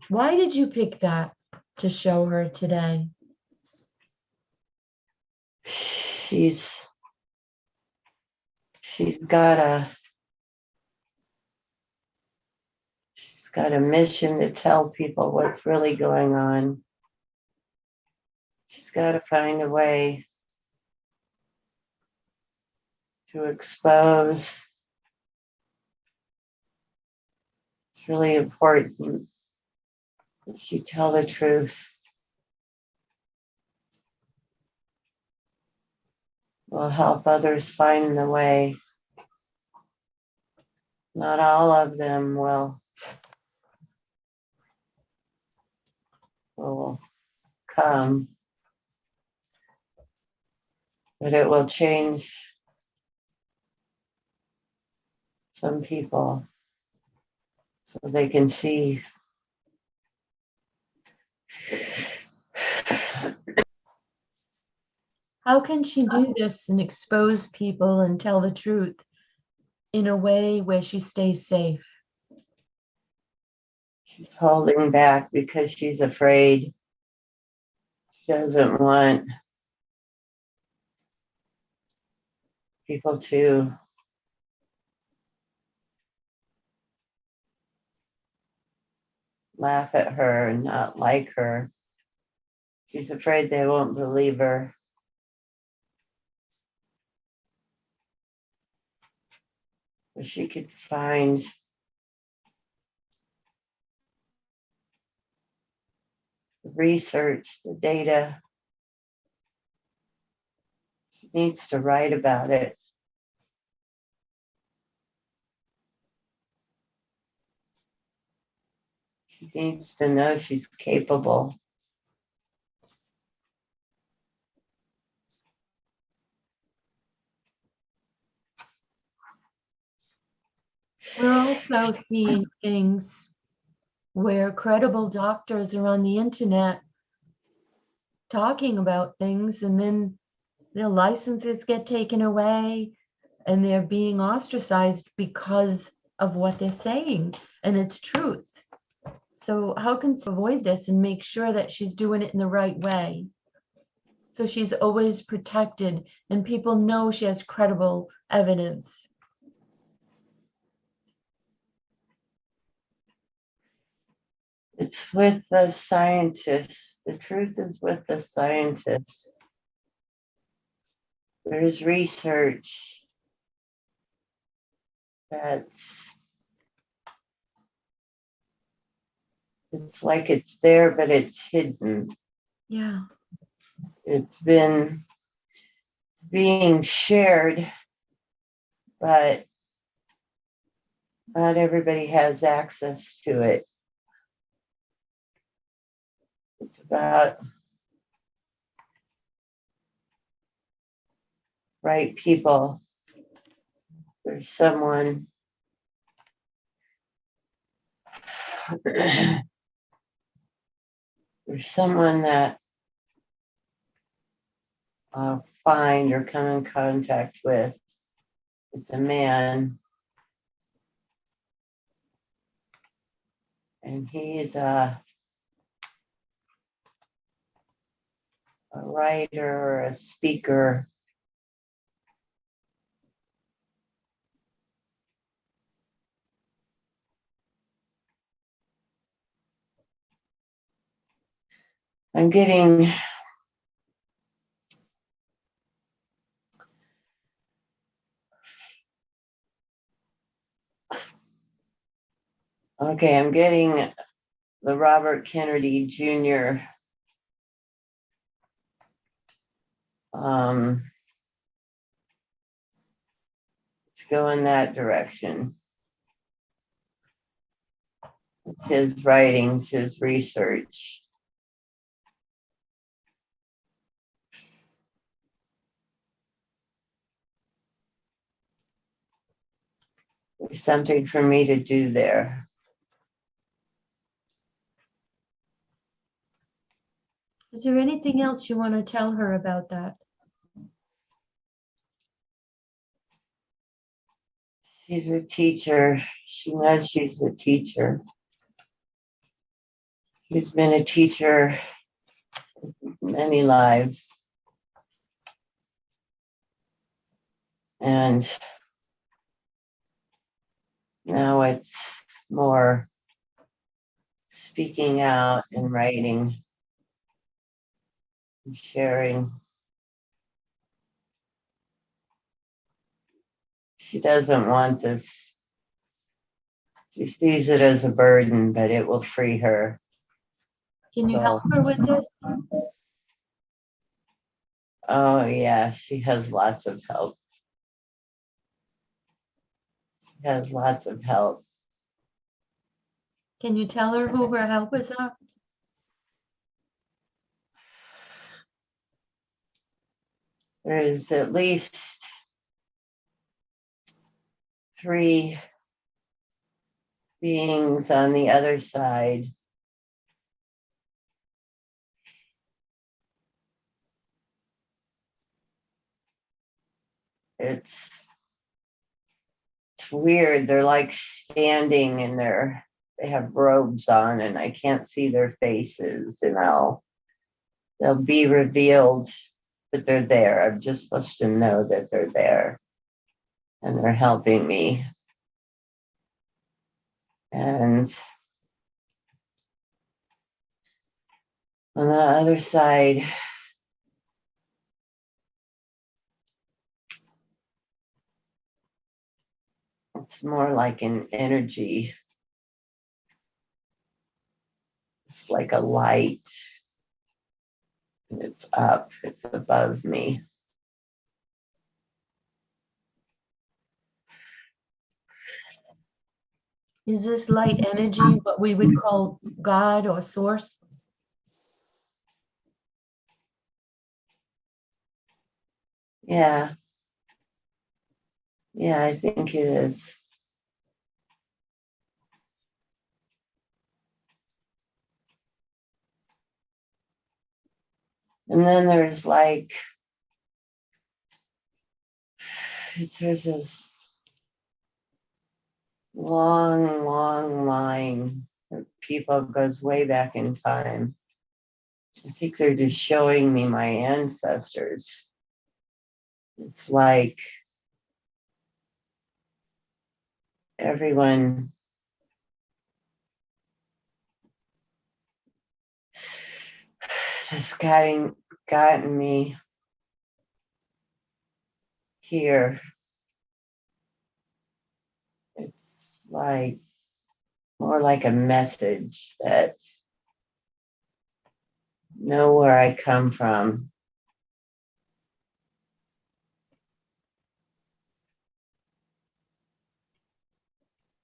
Why did you pick that to show her today? She's got a mission to tell people what's really going on. She's got to find a way to expose. It's really important that she tell the truth. Will help others find the way. Not all of them will come, but it will change some people so they can see. How can she do this and expose people and tell the truth in a way where she stays safe? She's holding back because she's afraid. She doesn't want people to laugh at her and not like her. She's afraid they won't believe her. But she could find the research, the data. She needs to write about it. She needs to know she's capable. We're also seeing things where credible doctors are on the internet talking about things, and then their licenses get taken away and they're being ostracized because of what they're saying, and it's truth. So how can she avoid this and make sure that she's doing it in the right way? So she's always protected and people know she has credible evidence. It's with the scientists. The truth is with the scientists. There's research it's like it's there, but it's hidden. Yeah. It's being shared, but not everybody has access to it. It's about right people. There's someone that I'll find or come in contact with. It's a man. And he's a writer or a speaker. I'm getting the Robert Kennedy Jr. To go in that direction. His writings, his research. There's something for me to do there. Is there anything else you want to tell her about that? She's a teacher. She knows she's a teacher. He's been a teacher many lives. And now it's more speaking out and writing and sharing. She doesn't want this. She sees it as a burden, but it will free her. Can you help her with this? Oh, yeah, she has lots of help. She has lots of help. Can you tell her who her helpers are? There's at least 3 beings on the other side. It's weird. They're like standing and they have robes on and I can't see their faces, and they'll be revealed, but they're there. I'm just supposed to know that they're there and they're helping me. And on the other side, it's more like an energy. It's like a light. And it's up, it's above me. Is this light energy what we would call God or source? Yeah. Yeah, I think it is. And then there's like, there's this long line of people, goes way back in time. I think they're just showing me my ancestors. It's like everyone has gotten me here. It's like more like a message that know where I come from.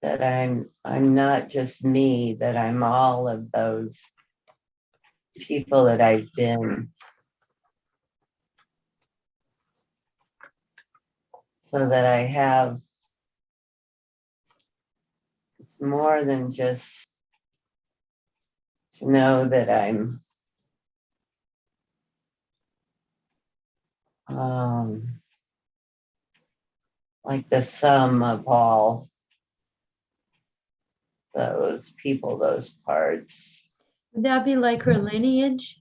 That I'm not just me, that I'm all of those people that I've been. So that I have, it's more than just to know that I'm like the sum of all those people, those parts. Would that be like her lineage?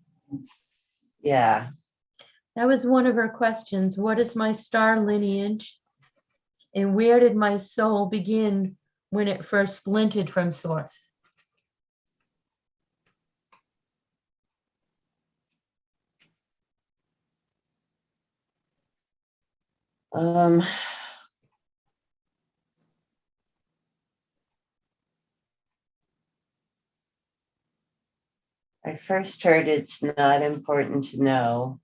Yeah. That was one of her questions. What is my star lineage? And where did my soul begin when it first splintered from source? I first heard it's not important to know,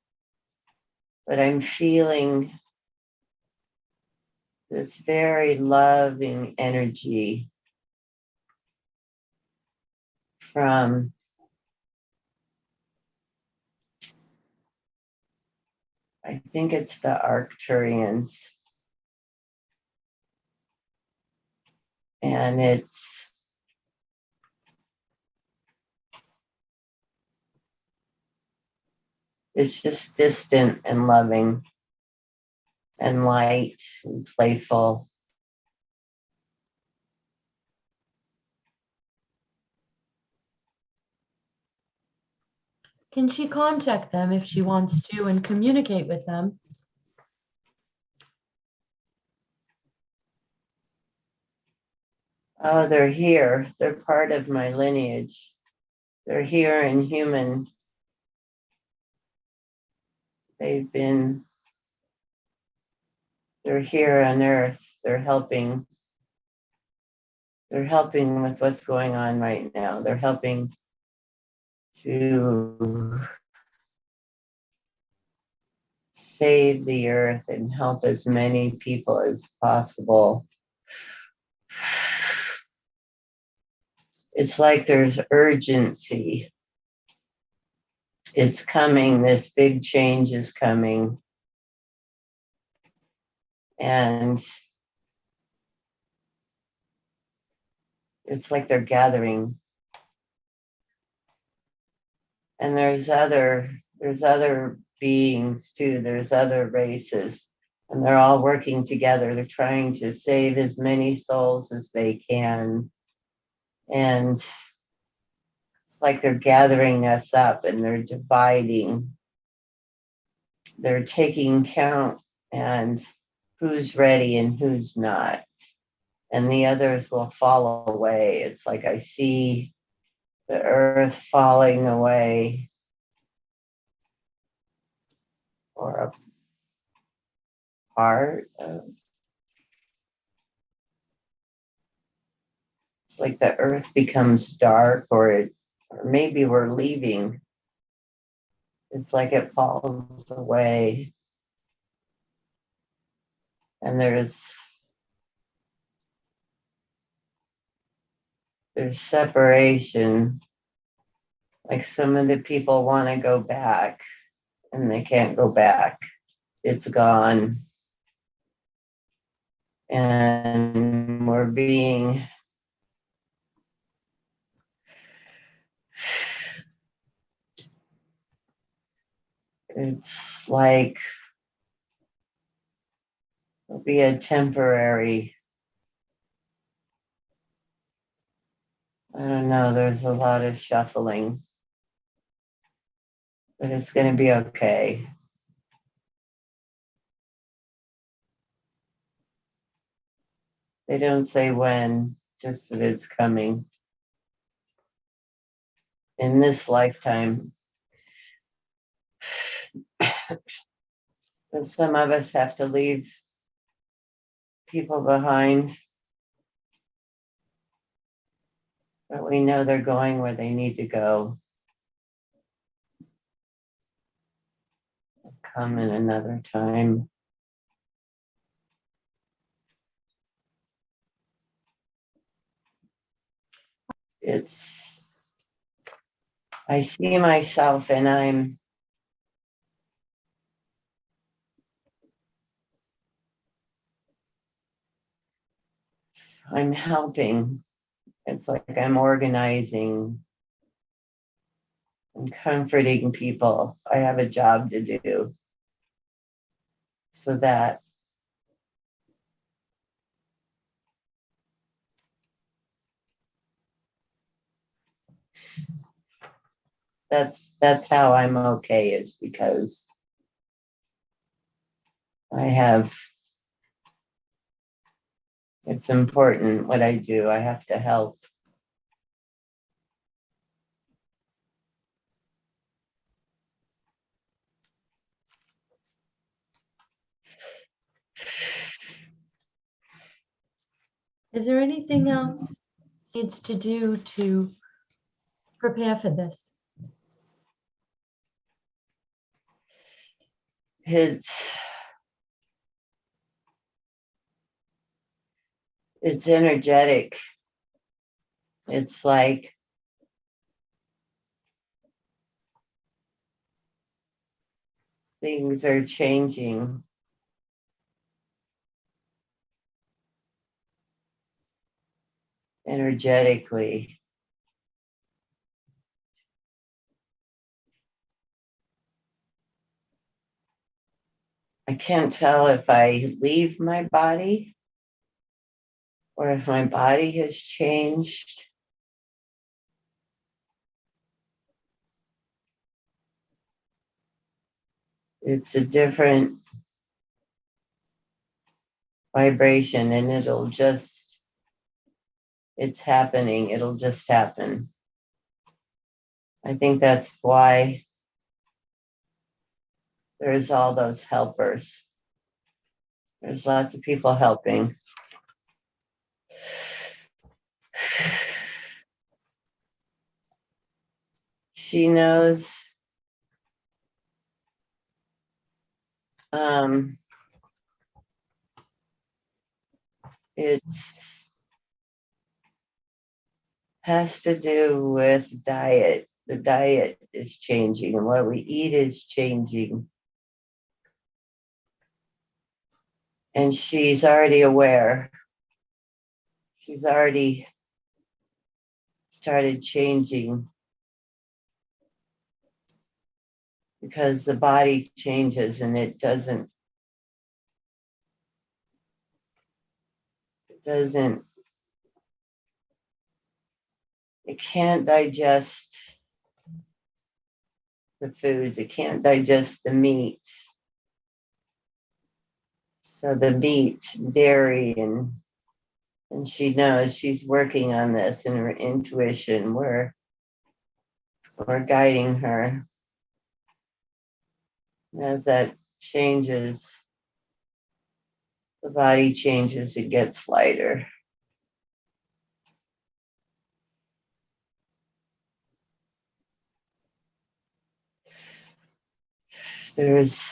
but I'm feeling this very loving energy from I think it's the Arcturians. And it's just distant and loving and light and playful. Can she contact them if she wants to and communicate with them? Oh, they're here. They're part of my lineage. They're here in human. They're here on earth. They're helping with what's going on right now. They're helping to save the earth and help as many people as possible. It's like there's urgency. It's coming. This big change is coming. And it's like they're gathering. And there's other beings too. There's other races. And they're all working together. They're trying to save as many souls as they can. And it's like they're gathering us up and they're dividing. They're taking count and who's ready and who's not. And the others will fall away. It's like I see the earth falling away or a part of, it's like the earth becomes dark or maybe we're leaving. It's like it falls away. And there's separation. Like some of the people want to go back and they can't go back. It's gone. And we're being it's like it'll be a temporary, I don't know, there's a lot of shuffling, but it's going to be okay. They don't say when, just that it's coming. In this lifetime, and some of us have to leave people behind, but we know they're going where they need to go. Come in another time. I see myself and I'm helping. It's like I'm organizing and comforting people. I have a job to do. So that's how I'm okay, is because it's important what I do. I have to help. Is there anything else needs to do to prepare for this? It's energetic. It's like things are changing. Energetically. I can't tell if I leave my body or if my body has changed. It's a different vibration, and it's happening. It'll just happen. I think that's why there's all those helpers. There's lots of people helping. She knows it's has to do with diet. The diet is changing and what we eat is changing. And she's already aware. She's already started changing because the body changes and it can't digest the foods, it can't digest the meat. So the meat, dairy, and she knows she's working on this in her intuition. We're guiding her. As that changes, the body changes, it gets lighter. There's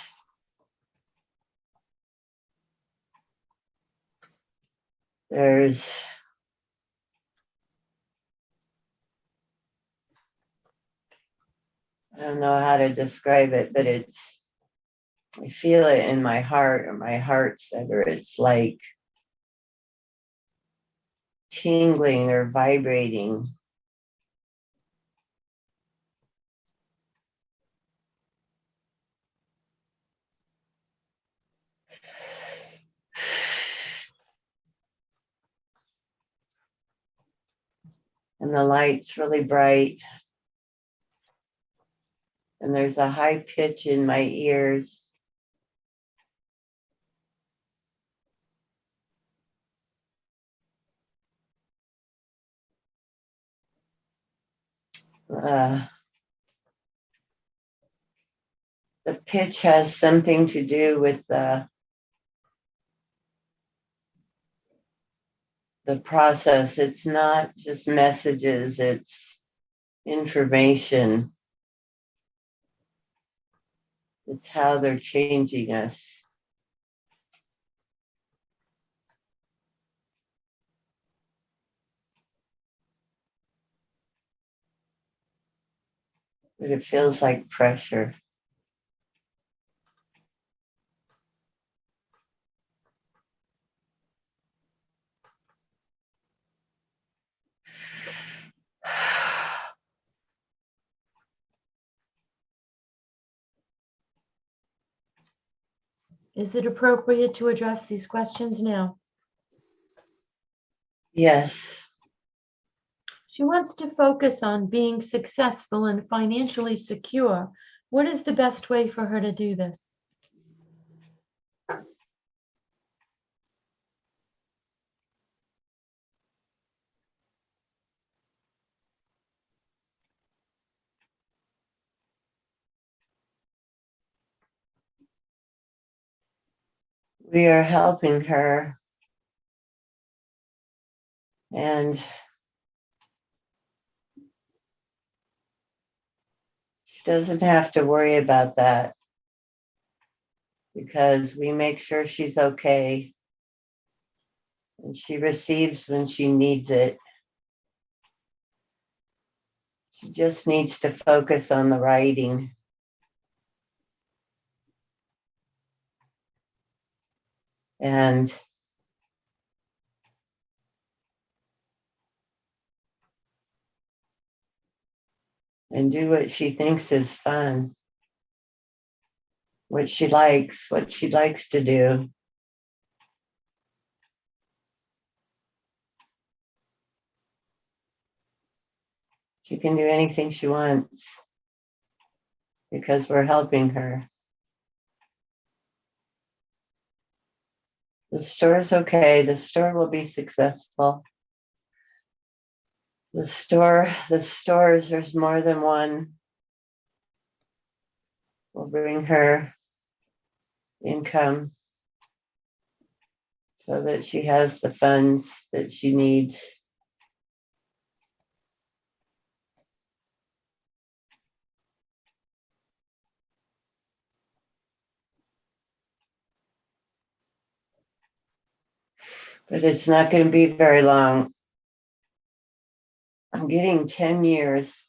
I don't know how to describe it, but I feel it in my heart or my heart center. It's like tingling or vibrating. And the light's really bright. And there's a high pitch in my ears. The pitch has something to do with the process. It's not just messages, it's information. It's how they're changing us. But it feels like pressure. Is it appropriate to address these questions now? Yes. She wants to focus on being successful and financially secure. What is the best way for her to do this? We are helping her. And she doesn't have to worry about that because we make sure she's okay. And she receives when she needs it. She just needs to focus on the writing. And do what she thinks is fun, what she likes to do. She can do anything she wants because we're helping her. The store's okay. The store will be successful. The stores, there's more than one, will bring her income so that she has the funds that she needs. But it's not going to be very long. I'm getting 10 years.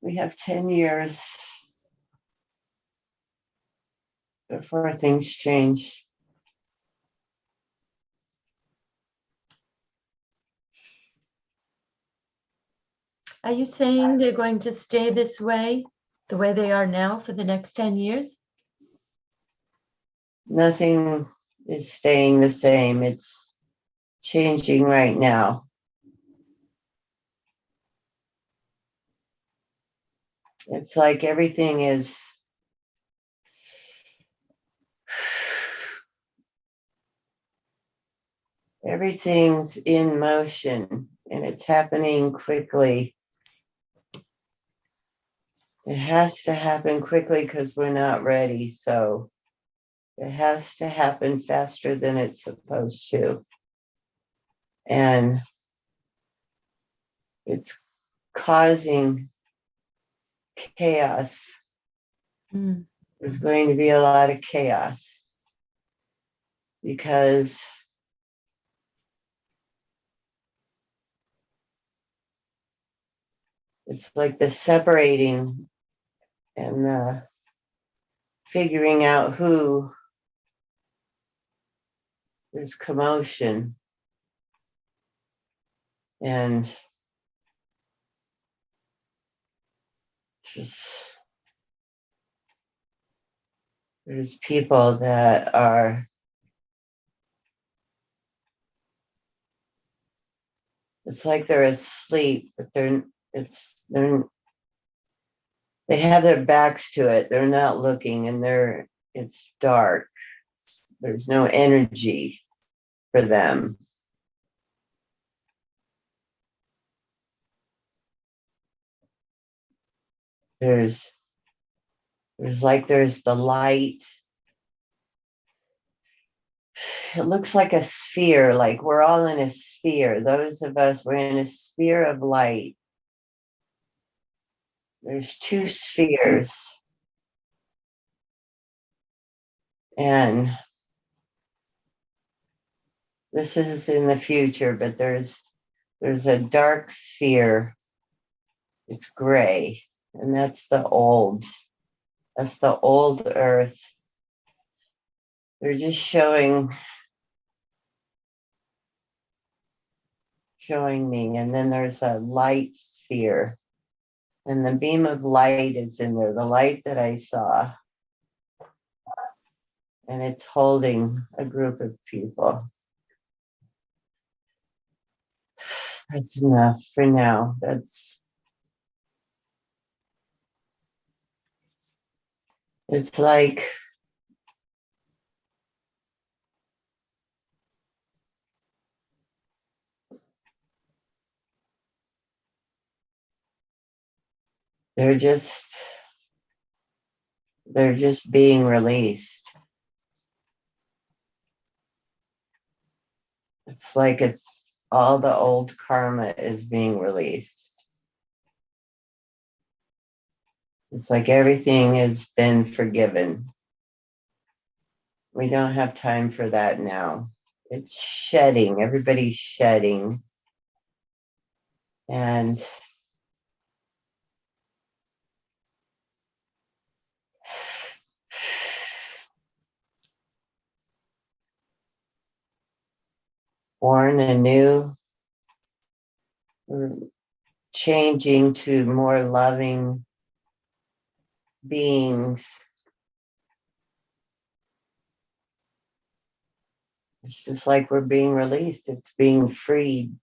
We have 10 years before things change. Are you saying they're going to stay this way, the way they are now for the next 10 years? Nothing is staying the same. It's changing right now. It's like everything's in motion and it's happening quickly. It has to happen quickly because we're not ready. So it has to happen faster than it's supposed to. And it's causing chaos. Mm. There's going to be a lot of chaos because it's like the separating and the figuring out who. There's commotion and just there's people that are, it's like they're asleep, but they have their backs to it. They're not looking and it's dark. There's no energy for them. There's the light. It looks like a sphere, like we're all in a sphere. Those of us, we're in a sphere of light. There's two spheres. And this is in the future, but there's a dark sphere. It's gray, and that's the old earth. They're just showing me. And then there's a light sphere. And the beam of light is in there, the light that I saw. And it's holding a group of people. That's enough for now. It's like they're just being released. It's like it's all the old karma is being released. It's like everything has been forgiven. We don't have time for that now. It's shedding. Everybody's shedding. And born anew, we're changing to more loving beings. It's just like we're being released. It's being freed.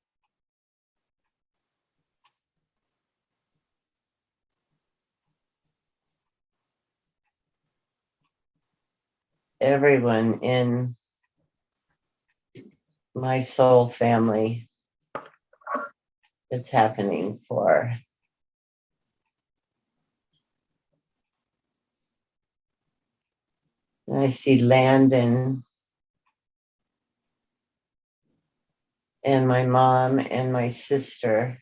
Everyone in my soul family is happening for. And I see Landon and my mom and my sister.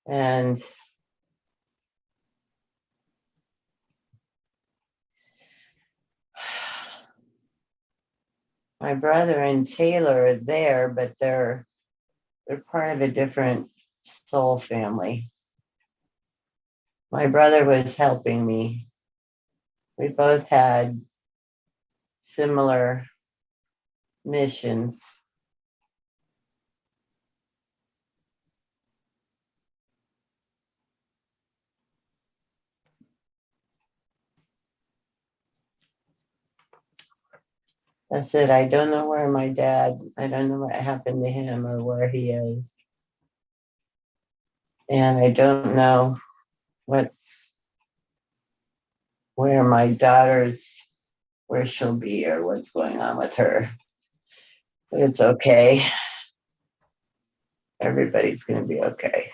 And my brother and Taylor are there, but they're part of a different soul family. My brother was helping me. We both had similar missions. I said, I don't know where my dad, I don't know what happened to him or where he is. And I don't know where my daughter's, where she'll be or what's going on with her. But it's okay. Everybody's going to be okay.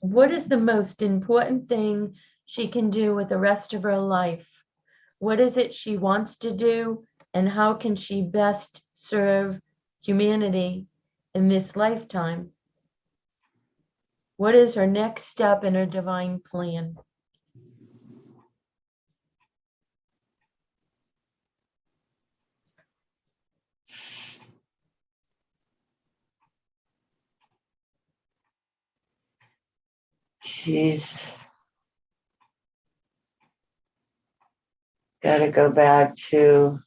What is the most important thing she can do with the rest of her life? What is it she wants to do, and how can she best serve humanity in this lifetime? What is her next step in her divine plan? She's got to go back to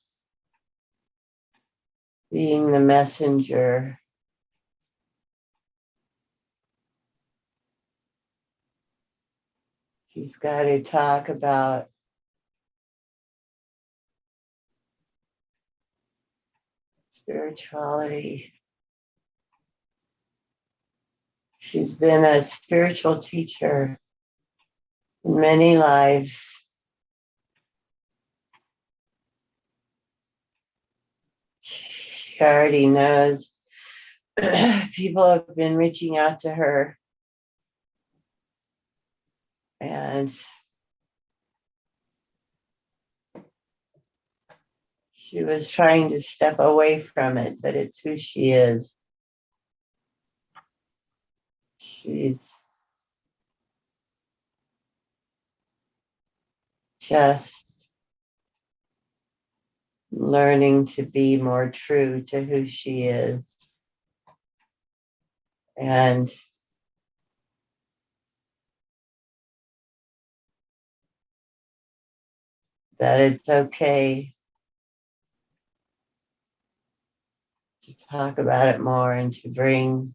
being the messenger. She's got to talk about spirituality. She's been a spiritual teacher in many lives. She already knows. People have been reaching out to her, and she was trying to step away from it, but it's who she is. She's just learning to be more true to who she is. And that it's okay to talk about it more and to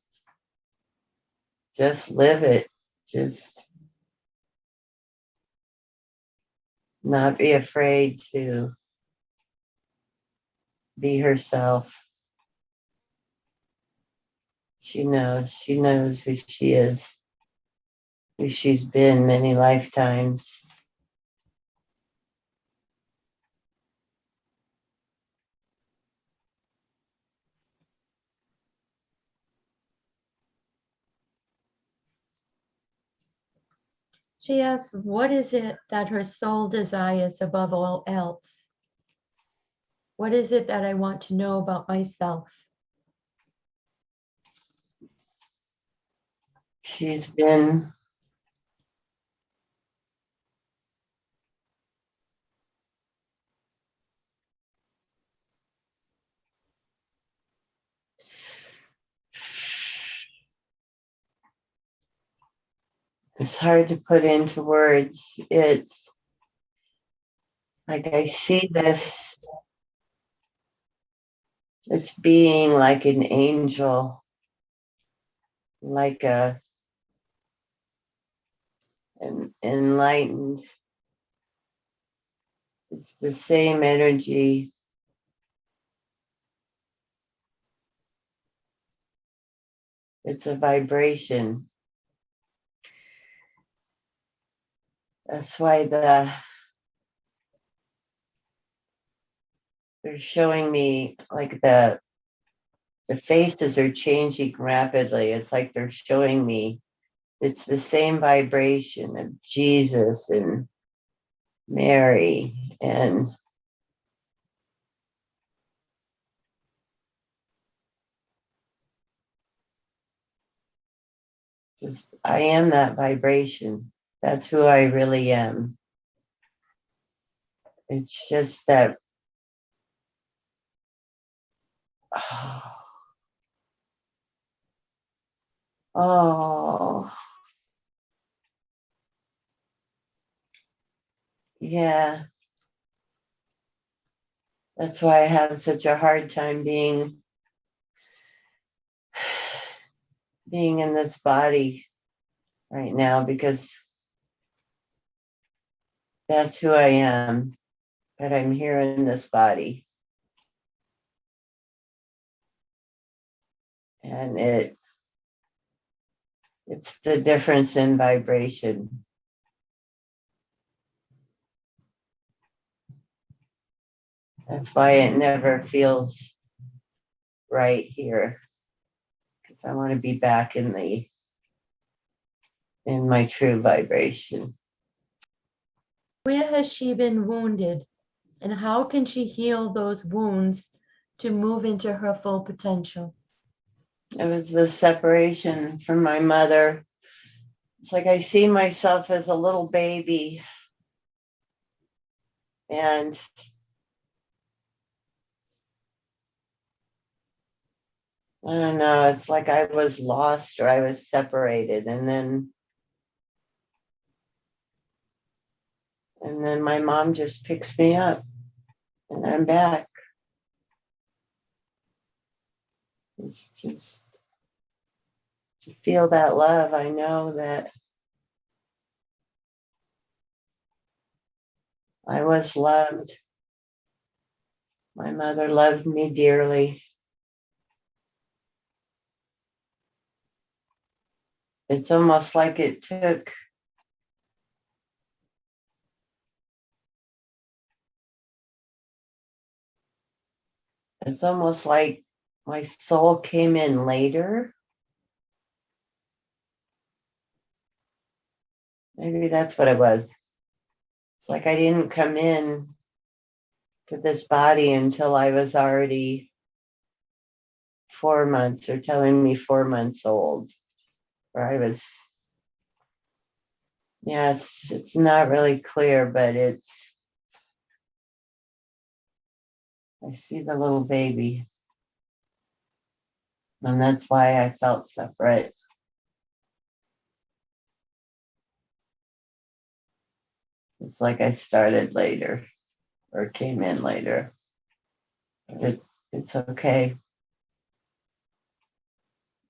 just live it. Just not be afraid to be herself. She knows who she is, who she's been many lifetimes. She asks, what is it that her soul desires above all else? What is it that I want to know about myself? She's been it's hard to put into words. It's like I see this being like an angel, like an enlightened. It's the same energy. It's a vibration. That's why they're showing me like the faces are changing rapidly. It's like they're showing me it's the same vibration of Jesus and Mary and just I am that vibration. That's who I really am. It's just that oh yeah. That's why I have such a hard time being in this body right now because that's who I am. But I'm here in this body. And it's the difference in vibration. That's why it never feels right here. Because I want to be back in my true vibration. Where has she been wounded, and how can she heal those wounds to move into her full potential? It was the separation from my mother. It's like I see myself as a little baby. And I don't know, it's like I was lost or I was separated. And then my mom just picks me up and I'm back. It's just to feel that love. I know that I was loved. My mother loved me dearly. It's almost like it's almost like my soul came in later. Maybe that's what it was. It's like I didn't come in to this body until I was already 4 months or telling me 4 months old. Or I was, yeah, it's not really clear, but I see the little baby. And that's why I felt separate. It's like I started later or came in later. It's okay.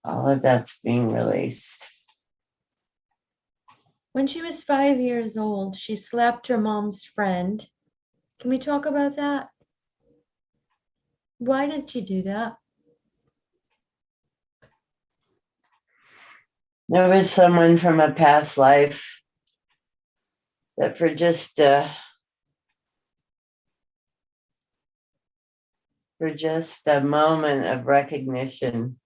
All of that's being released. When she was 5 years old, she slapped her mom's friend. Can we talk about that? Why did she do that? There was someone from a past life that for just a moment of recognition,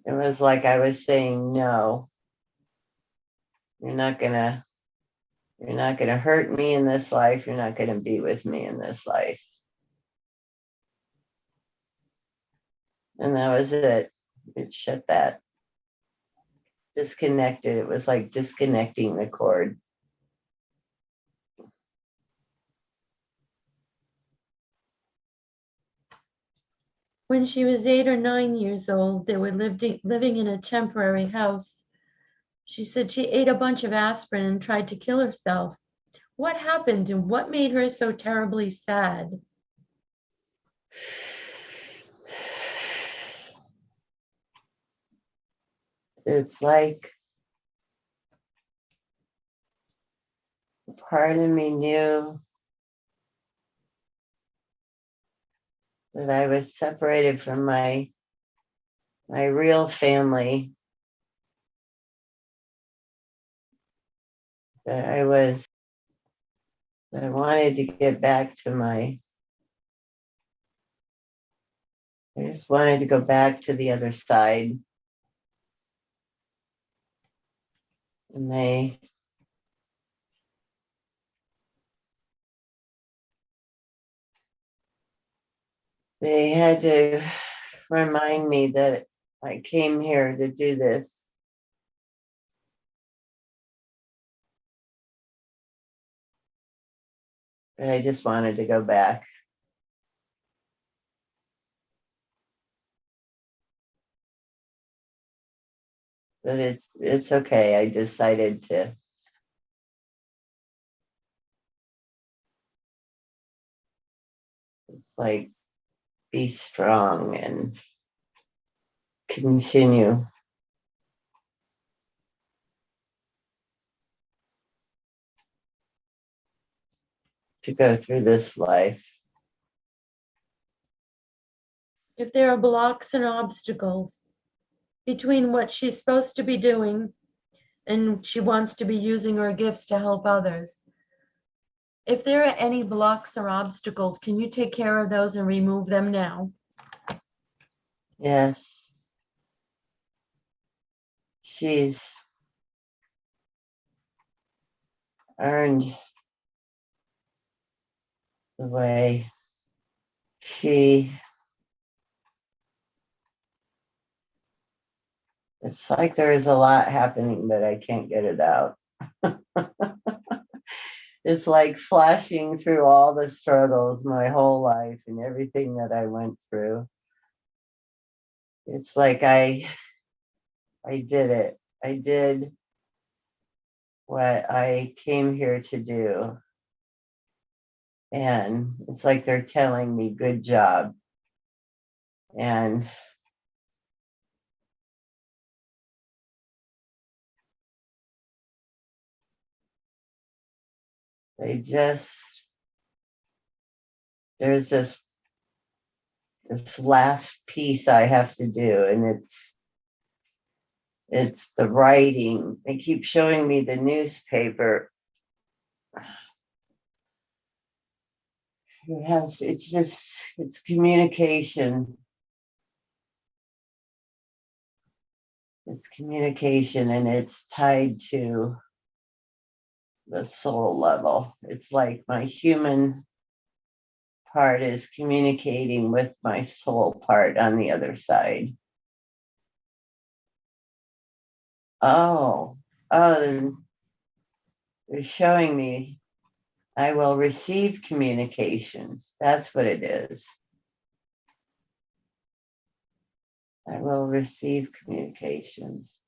it was like I was saying, no, you're not gonna hurt me in this life. You're not gonna be with me in this life. And that was it. It shut that, disconnected. It was like disconnecting the cord. When she was 8 or 9 years old, they were living in a temporary house. She said she ate a bunch of aspirin and tried to kill herself. What happened and what made her so terribly sad? It's like part of me knew that I was separated from my real family. That I wanted to get back to my I just wanted to go back to the other side. And they had to remind me that I came here to do this. But I just wanted to go back. But it's okay. I decided to. It's like be strong and continue to go through this life. If there are blocks and obstacles between what she's supposed to be doing and she wants to be using her gifts to help others, if there are any blocks or obstacles, can you take care of those and remove them now? Yes. She's earned the way. It's like there is a lot happening, but I can't get it out. It's like flashing through all the struggles my whole life and everything that I went through. It's like I did it. I did what I came here to do. And it's like they're telling me, good job. And there's this last piece I have to do, and it's the writing. They keep showing me the newspaper. It's communication. It's communication, and it's tied to the soul level. It's like my human part is communicating with my soul part on the other side. And they're showing me I will receive communications. That's what it is. I will receive communications.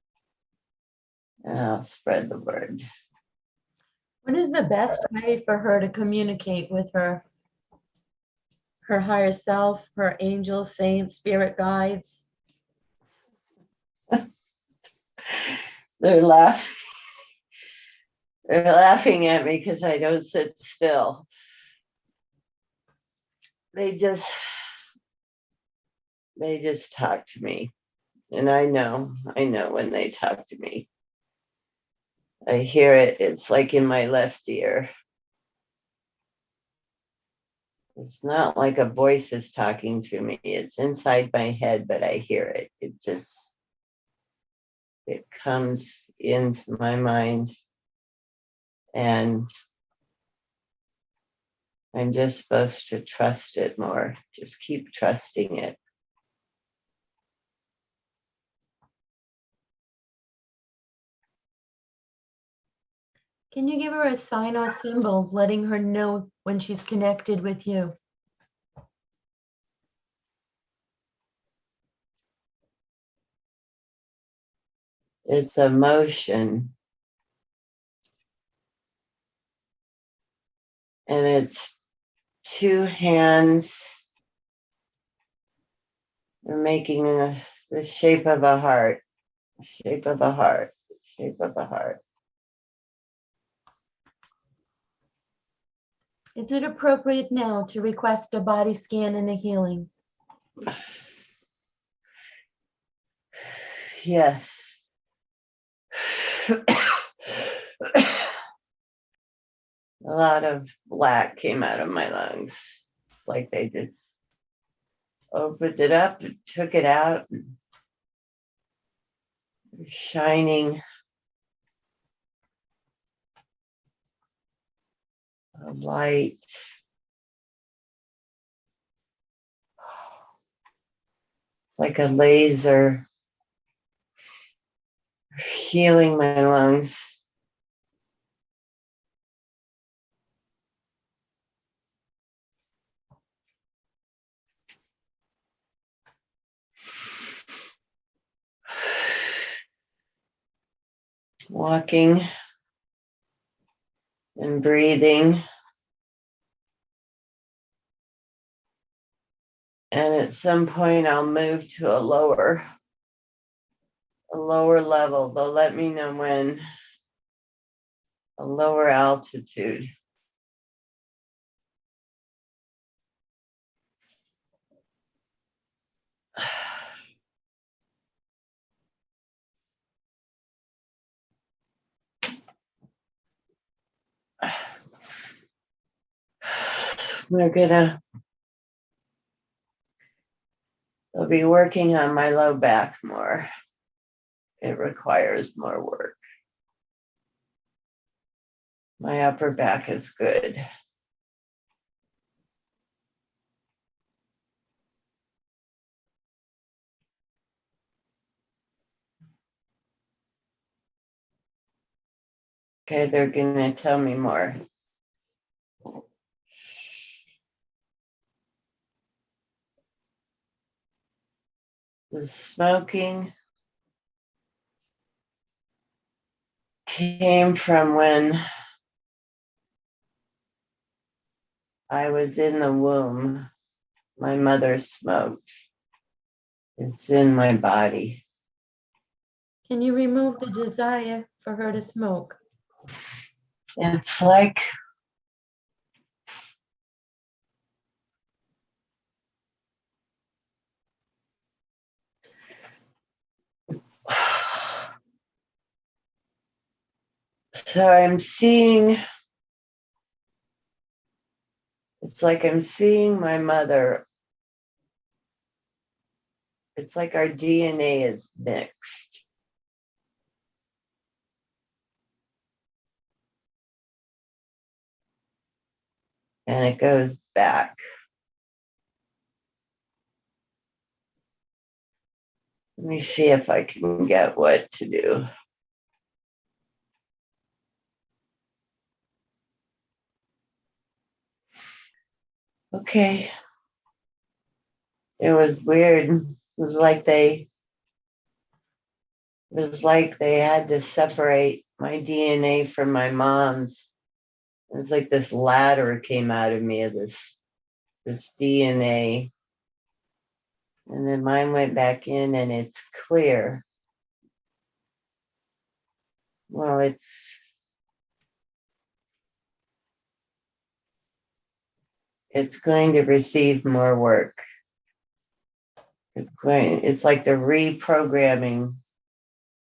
And I'll spread the word. What is the best way for her to communicate with her higher self, her angels, saints, spirit guides? They're laughing. They're laughing at me because I don't sit still. They just talk to me. And I know when they talk to me. I hear it. It's like in my left ear. It's not like a voice is talking to me. It's inside my head, but I hear it. It comes into my mind. And I'm just supposed to trust it more. Just keep trusting it. Can you give her a sign or symbol letting her know when she's connected with you? It's a motion. And it's two hands. They're making the shape of a heart, shape of a heart, shape of a heart. Is it appropriate now to request a body scan and a healing? Yes. A lot of black came out of my lungs. It's like they just Opened it up and took it out. Shining a light. It's like a laser healing my lungs. Walking and breathing. And at some point I'll move to a lower level. They'll let me know when. A lower altitude. They'll be working on my low back more. It requires more work. My upper back is good. Okay, they're gonna tell me more. The smoking came from when I was in the womb. My mother smoked. It's in my body. Can you remove the desire for her to smoke? It's like so I'm seeing, it's like I'm seeing my mother. It's like our DNA is mixed. And it goes back. Let me see if I can get what to do. Okay. It was weird. It was like they had to separate my DNA from my mom's. It was like this ladder came out of me of this DNA. And then mine went back in and it's clear. Well, it's going to receive more work. It's like the reprogramming.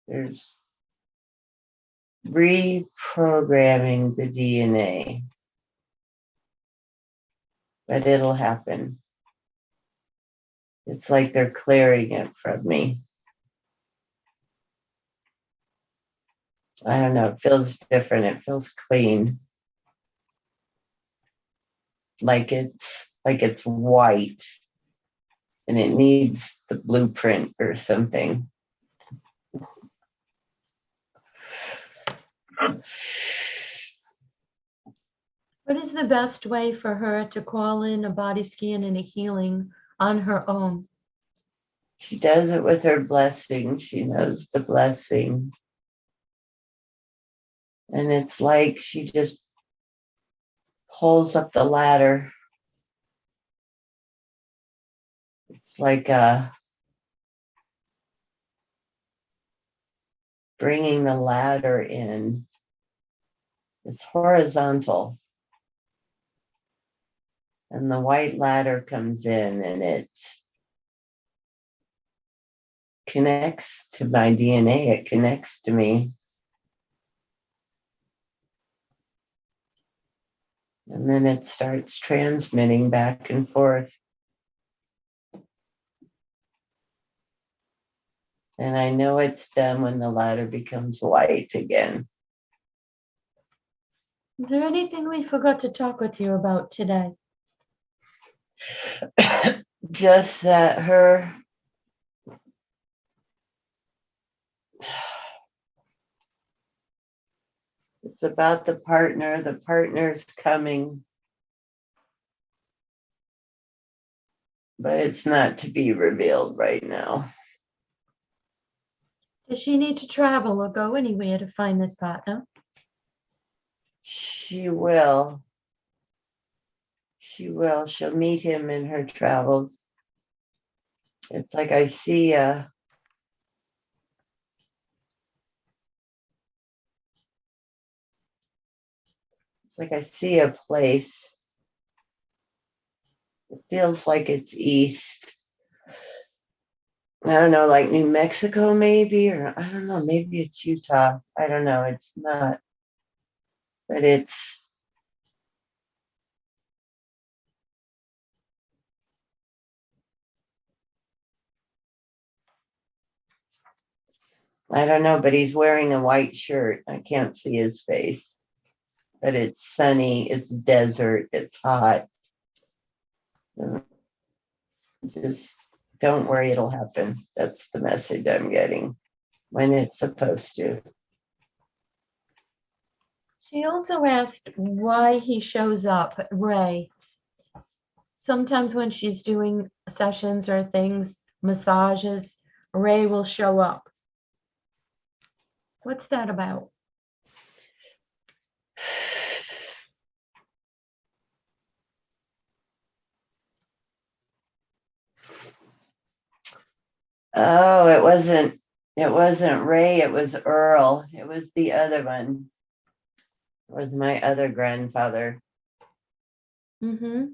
There's reprogramming the DNA. But it'll happen. It's like they're clearing it from me. I don't know, it feels different. It feels clean. Like it's white and it needs the blueprint or something. What is the best way for her to call in a body scan and a healing on her own? She does it with her blessing. She knows the blessing. And it's like she just pulls up the ladder. It's like bringing the ladder in. It's horizontal. And the white ladder comes in and it connects to my DNA. It connects to me. And then it starts transmitting back and forth. And I know it's done when the ladder becomes light again. Is there anything we forgot to talk with you about today? Just that it's about the partner's coming, but it's not to be revealed right now. Does she need to travel or go anywhere to find this partner? She will. She'll meet him in her travels. It's like I see a place. It feels like it's east. I don't know, like New Mexico maybe, or I don't know, maybe it's Utah. I don't know. It's not, but it's, I don't know, but he's wearing a white shirt. I can't see his face, but it's sunny, it's desert, it's hot. Just don't worry, it'll happen. That's the message I'm getting when it's supposed to. She also asked why he shows up, Ray. Sometimes when she's doing sessions or things, massages, Ray will show up. What's that about? Oh, it wasn't Ray, it was Earl. It was the other one. It was my other grandfather. Mm-hmm.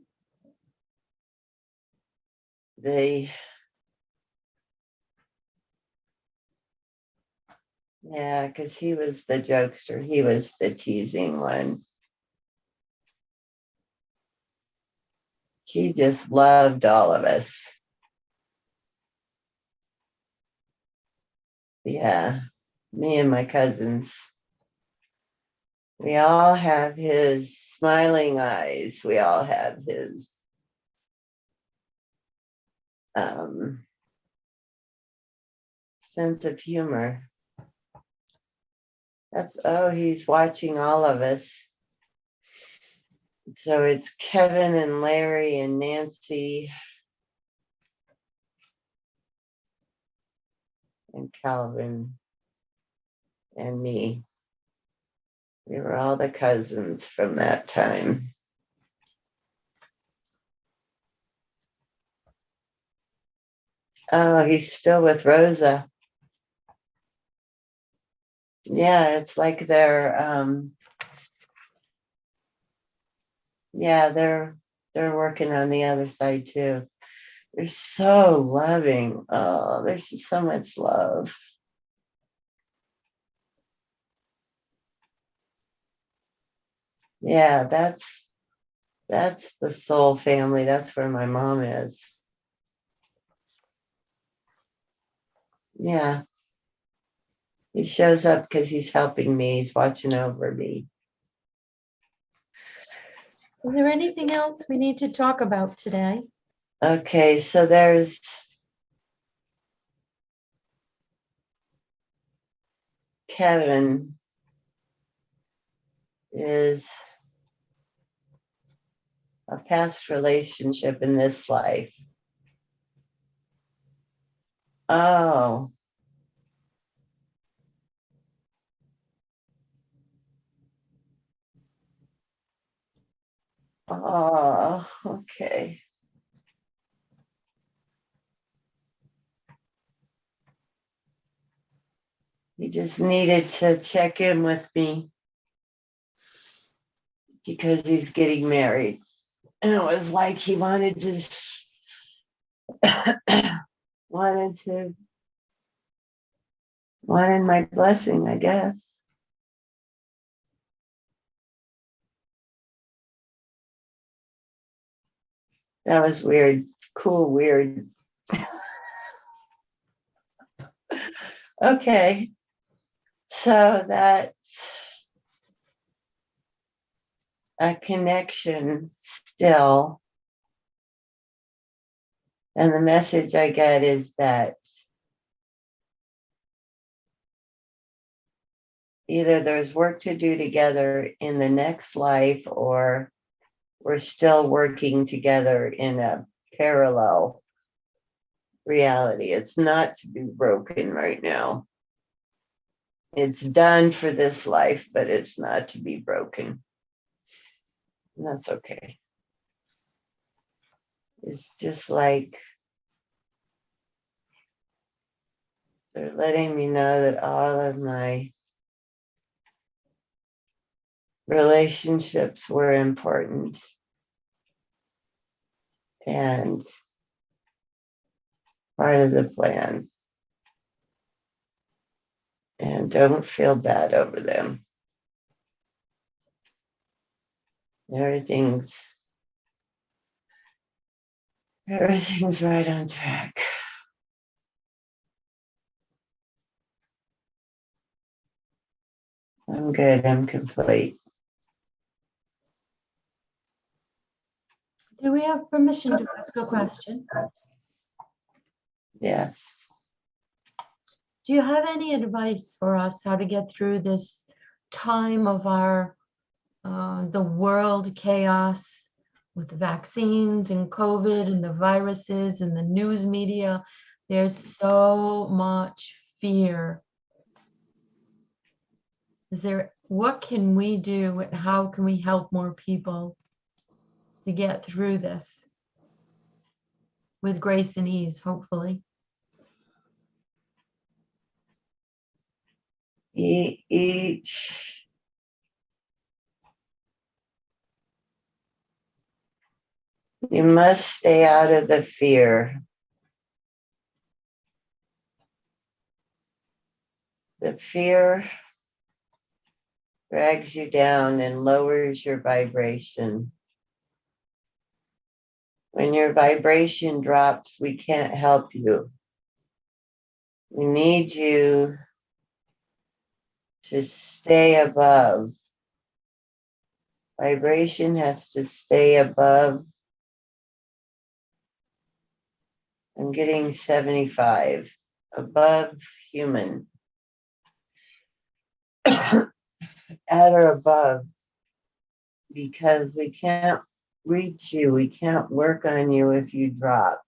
Yeah, because he was the jokester. He was the teasing one. He just loved all of us. Yeah, me and my cousins. We all have his smiling eyes. We all have his sense of humor. He's watching all of us. So it's Kevin and Larry and Nancy and Calvin and me. We were all the cousins from that time. Oh, he's still with Rosa. Yeah, it's like they're working on the other side too. They're so loving. Oh, there's just so much love. Yeah, that's the soul family. That's where my mom is. Yeah. He shows up because he's helping me. He's watching over me. Is there anything else we need to talk about today? Okay, so there's Kevin is a past relationship in this life. Oh. Oh, okay. He just needed to check in with me because he's getting married. And it was like he wanted my blessing, I guess. That was weird. Cool, weird. Okay. So that's a connection still. And the message I get is that either there's work to do together in the next life, or we're still working together in a parallel reality. It's not to be broken right now. It's done for this life, but it's not to be broken. And that's okay. It's just like they're letting me know that all of my relationships were important and part of the plan. And don't feel bad over them. Everything's right on track. I'm good. I'm complete. Do we have permission to ask a question? Yes. Do you have any advice for us how to get through this time of our the world chaos with the vaccines and COVID and the viruses and the news media? There's so much fear. What can we do and how can we help more people to get through this with grace and ease, hopefully? Each you must stay out of the fear. The fear drags you down and lowers your vibration. When your vibration drops, we can't help you. We need you to stay above. Vibration has to stay above. I'm getting 75, above human. At or above, because we can't reach you, we can't work on you if you drop.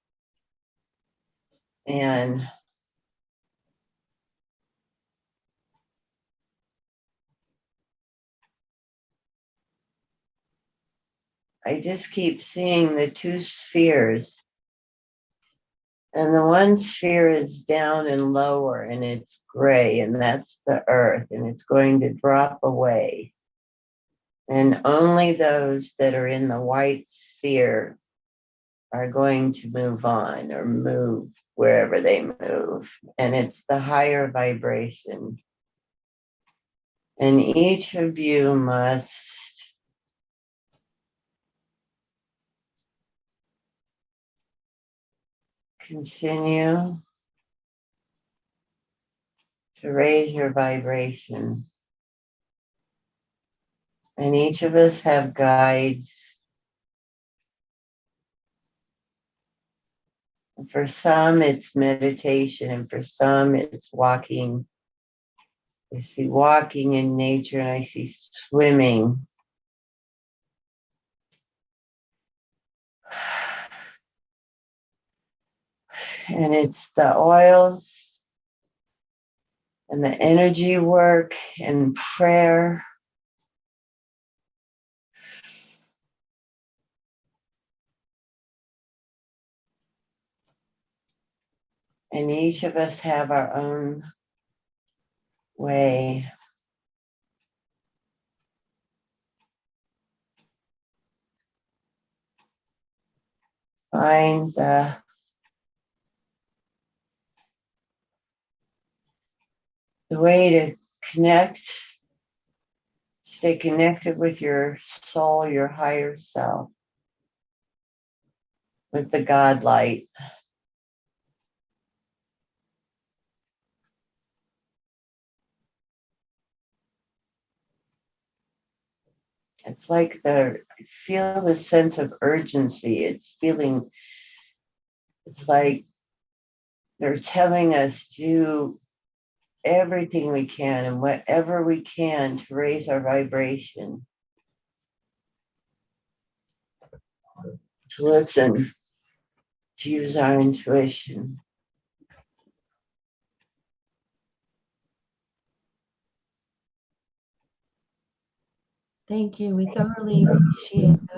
And I just keep seeing the two spheres. And the one sphere is down and lower, and it's gray, and that's the earth, and it's going to drop away. And only those that are in the white sphere are going to move on or move wherever they move. And it's the higher vibration. And each of you must continue to raise your vibration. And each of us have guides. And for some, it's meditation, and for some, it's walking. I see walking in nature, and I see swimming. And it's the oils and the energy work and prayer. And each of us have our own way. Find the way to connect, stay connected with your soul, your higher self, with the God light. It's like I feel the sense of urgency. It's like they're telling us to everything we can and whatever we can to raise our vibration, to listen, to use our intuition. Thank you. We thoroughly appreciate that.